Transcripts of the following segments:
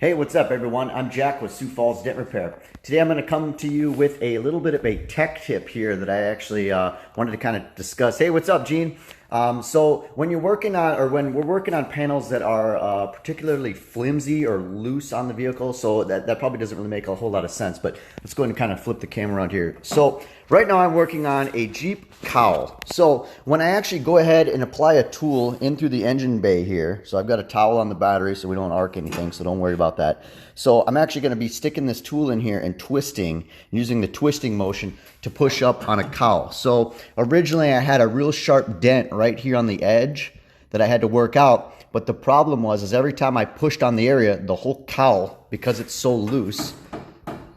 Hey, what's up everyone? I'm Jack with Sioux Falls Dent Repair. Today I'm going to come to you with a little bit of a tech tip here that I actually wanted to kind of discuss. Hey, what's up, Gene? So when you're working on, or when we're working on panels that are particularly flimsy or loose on the vehicle, so that probably doesn't really make a whole lot of sense, but let's go ahead and kind of flip the camera around here. So right now I'm working on a Jeep cowl. So when I actually go ahead and apply a tool in through the engine bay here, so I've got a towel on the battery so we don't arc anything, so don't worry about that. So I'm actually going to be sticking this tool in here and twisting, using the twisting motion to push up on a cowl. So originally I had a real sharp dent right here on the edge that I had to work out, but the problem was every time I pushed on the area, the whole cowl, because it's so loose,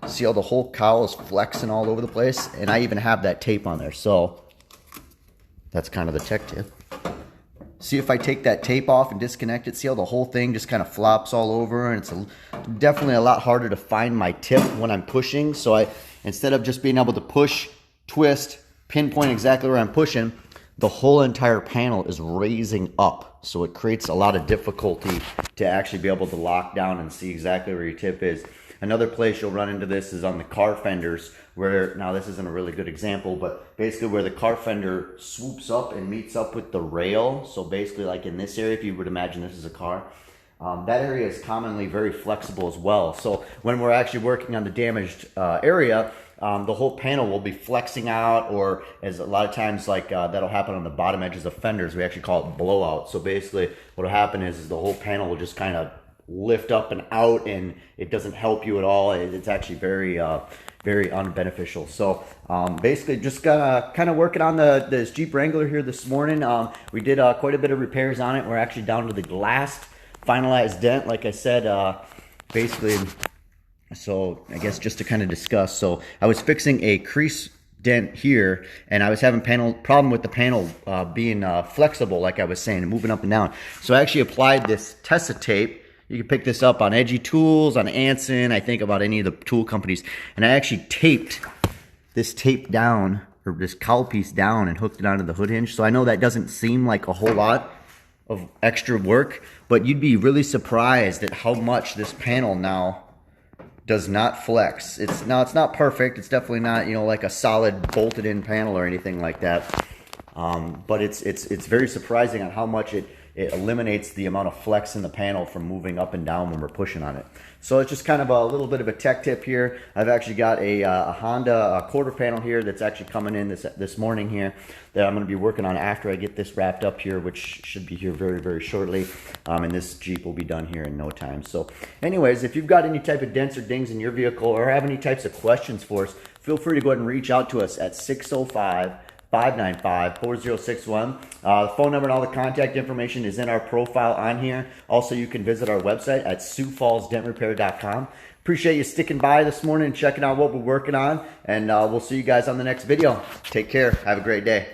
see how the whole cowl is flexing all over the place? And I even have that tape on there, so that's kind of the tech tip. See if I take that tape off and disconnect it, see how the whole thing just kind of flops all over, and it's definitely a lot harder to find my tip when I'm pushing. So instead of just being able to push, twist, pinpoint exactly where I'm pushing, the whole entire panel is raising up. So it creates a lot of difficulty to actually be able to lock down and see exactly where your tip is. Another place you'll run into this is on the car fenders, where, now this isn't a really good example, but basically where the car fender swoops up and meets up with the rail. So basically like in this area, if you would imagine this is a car, that area is commonly very flexible as well. So when we're actually working on the damaged area, the whole panel will be flexing out, or as a lot of times like that'll happen on the bottom edges of fenders, we actually call it blowout. So basically what will happen is the whole panel will just kind of lift up and out, and it doesn't help you at all. It's actually very very unbeneficial. So basically just kind of working on this Jeep Wrangler here this morning. We did quite a bit of repairs on it. We're actually down to the last finalized dent, like I said, basically. So I guess just to kind of discuss, so I was fixing a crease dent here, and I was having problem with the panel being flexible, like I was saying, and moving up and down. So I actually applied this Tessa tape. You can pick this up on Edgy Tools, on Anson, I think about any of the tool companies. And I actually taped this tape down, or this cowl piece down, and hooked it onto the hood hinge. So I know that doesn't seem like a whole lot of extra work, but you'd be really surprised at how much this panel now does not flex. It's not perfect. It's definitely not, like a solid bolted in panel or anything like that. But it's very surprising on how much it eliminates the amount of flex in the panel from moving up and down when we're pushing on it. So it's just kind of a little bit of a tech tip here. I've actually got a Honda quarter panel here that's actually coming in this morning here that I'm going to be working on after I get this wrapped up here, which should be here very, very shortly. And this Jeep will be done here in no time. So anyways, if you've got any type of dents or dings in your vehicle, or have any types of questions for us, feel free to go ahead and reach out to us at 605-595-4061. The phone number and all the contact information is in our profile on here. Also, you can visit our website at SiouxFallsDentRepair.com. Appreciate you sticking by this morning and checking out what we're working on, and we'll see you guys on the next video. Take care. Have a great day.